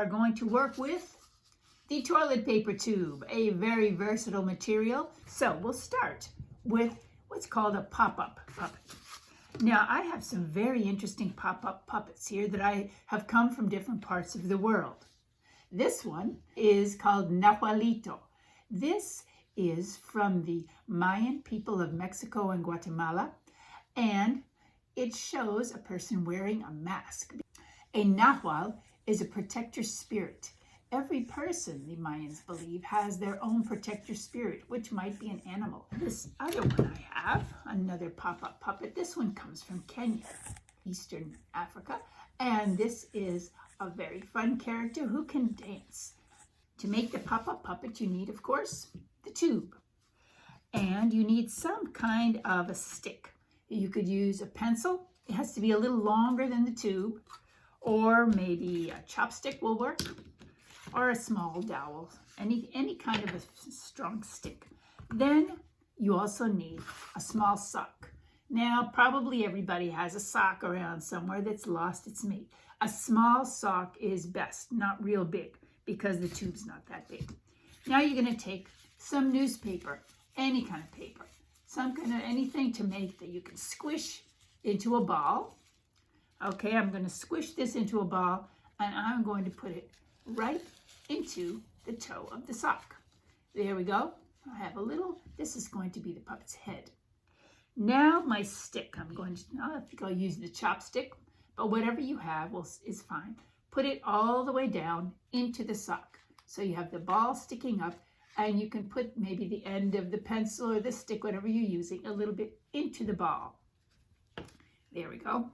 going to work with the toilet paper tube, a very versatile material. So we'll start with what's called a pop-up puppet. Now, I have some very interesting pop-up puppets here that I have come from different parts of the world. This one is called Nahualito. This is from the Mayan people of Mexico and Guatemala, and it shows a person wearing a mask. A Nahual is a protector spirit. Every person, the Mayans believe, has their own protector spirit, which might be an animal. This other one I have, another pop-up puppet. This one comes from Kenya, Eastern Africa, and this is a very fun character who can dance. To make the pop-up puppet, you need, of course, the tube, and you need some kind of a stick. You could use a pencil. It has to be a little longer than the tube, or maybe a chopstick will work, or a small dowel, any kind of a strong stick. Then you also need a small sock. Now, probably everybody has a sock around somewhere that's lost its mate. A small sock is best, not real big, because the tube's not that big. Now you're going to take some newspaper, any kind of paper, some kind of anything to make that you can squish into a ball. Okay, I'm going to squish this into a ball, and I'm going to put it right into the toe of the sock. There we go. I have a little, this is going to be the puppet's head. Now my stick, I think I'll use the chopstick, but whatever you have is fine. Put it all the way down into the sock. So you have the ball sticking up, and you can put maybe the end of the pencil or the stick, whatever you're using, a little bit into the ball. There we go.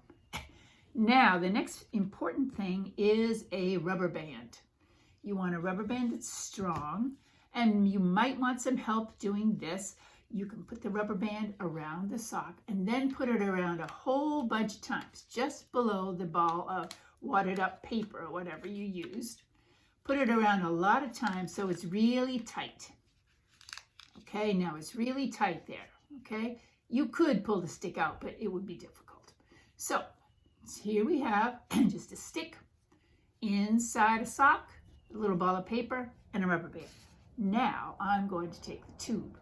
Now, the next important thing is a rubber band. You want a rubber band that's strong, and you might want some help doing this. You can put the rubber band around the sock and then put it around a whole bunch of times, just below the ball of wadded up paper or whatever you used. Put it around a lot of times so it's really tight. Okay, now it's really tight there, okay? You could pull the stick out, but it would be difficult. So here we have just a stick inside a sock, a little ball of paper, and a rubber band. Now I'm going to take the tube,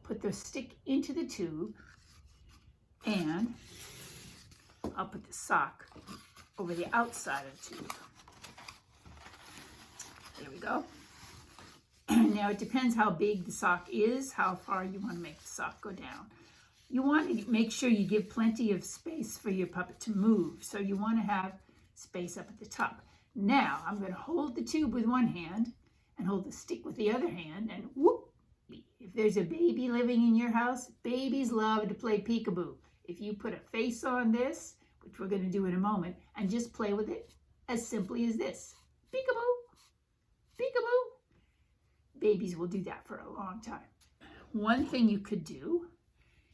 put the stick into the tube, and I'll put the sock over the outside of the tube. There we go. Now it depends how big the sock is, how far you want to make the sock go down. You want to make sure you give plenty of space for your puppet to move. So you want to have space up at the top. Now I'm going to hold the tube with one hand and hold the stick with the other hand, and whoop! If there's a baby living in your house, babies love to play peekaboo. If you put a face on this, which we're going to do in a moment, and just play with it as simply as this. Peekaboo, peekaboo. Babies will do that for a long time. One thing you could do,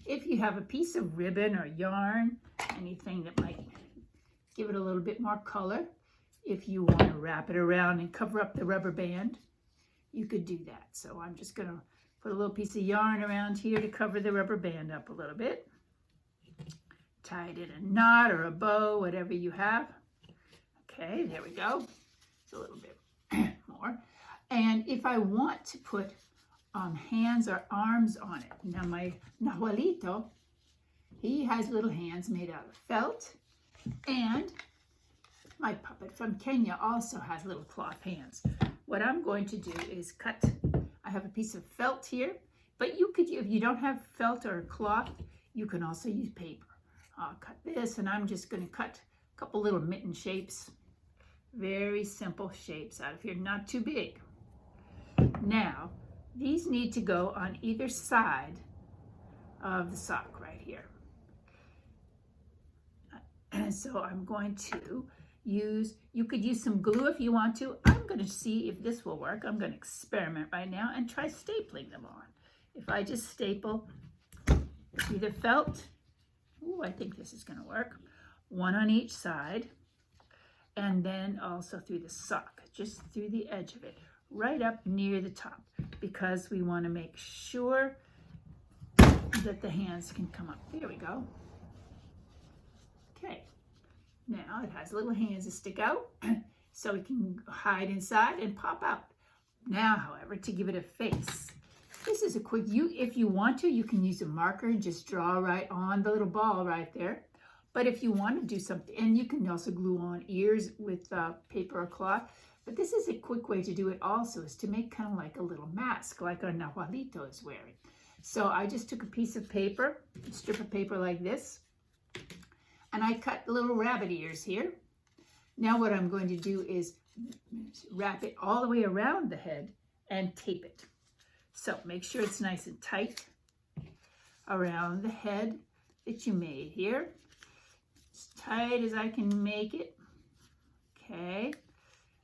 if you have a piece of ribbon or yarn, anything that might give it a little bit more color, if you want to wrap it around and cover up the rubber band, you could do that. So I'm just going to put a little piece of yarn around here to cover the rubber band up a little bit. Tie it in a knot or a bow, whatever you have. Okay, there we go. It's a little bit more. And if I want to put hands or arms on it, now my Nahualito, he has little hands made out of felt, and my puppet from Kenya also has little cloth hands. What I'm going to do is cut, I have a piece of felt here, but you could, if you don't have felt or cloth, you can also use paper. I'll cut this, and I'm just going to cut a couple little mitten shapes, very simple shapes out of here, not too big. Now, these need to go on either side of the sock right here. And so I'm going to use, you could use some glue if you want to. I'm going to see if this will work. I'm going to experiment right now and try stapling them on. If I just staple either felt, ooh, I think this is going to work, one on each side, and then also through the sock, just through the edge of it, right up near the top, because we want to make sure that the hands can come up. There we go. Okay, now it has little hands that stick out. so it can hide inside and pop out. Now, however, to give it a face, this is a quick, if you want to, you can use a marker and just draw right on the little ball right there. But if you want to do something, and you can also glue on ears with paper or cloth, but this is a quick way to do it also, is to make kind of like a little mask, like our Nahualito is wearing. So I just took a piece of paper, a strip of paper like this, and I cut little rabbit ears here. Now what I'm going to do is wrap it all the way around the head and tape it. So make sure it's nice and tight around the head that you made here. As tight as I can make it. Okay.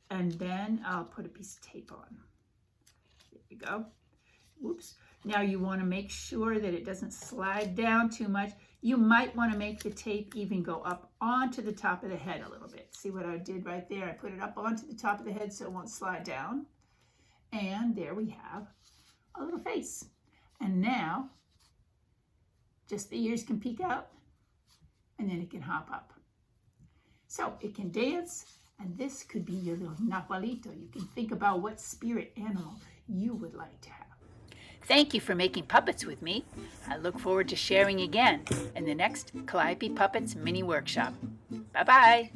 And then I'll put a piece of tape on. There we go. Whoops. Now you want to make sure that it doesn't slide down too much. You might want to make the tape even go up onto the top of the head a little bit. See what I did right there? I put it up onto the top of the head so it won't slide down. And there we have a little face. And now, just the ears can peek out, and then it can hop up. So it can dance, and this could be your little Nahualito. You can think about what spirit animal you would like to have. Thank you for making puppets with me. I look forward to sharing again in the next Calliope Puppets mini workshop. Bye-bye.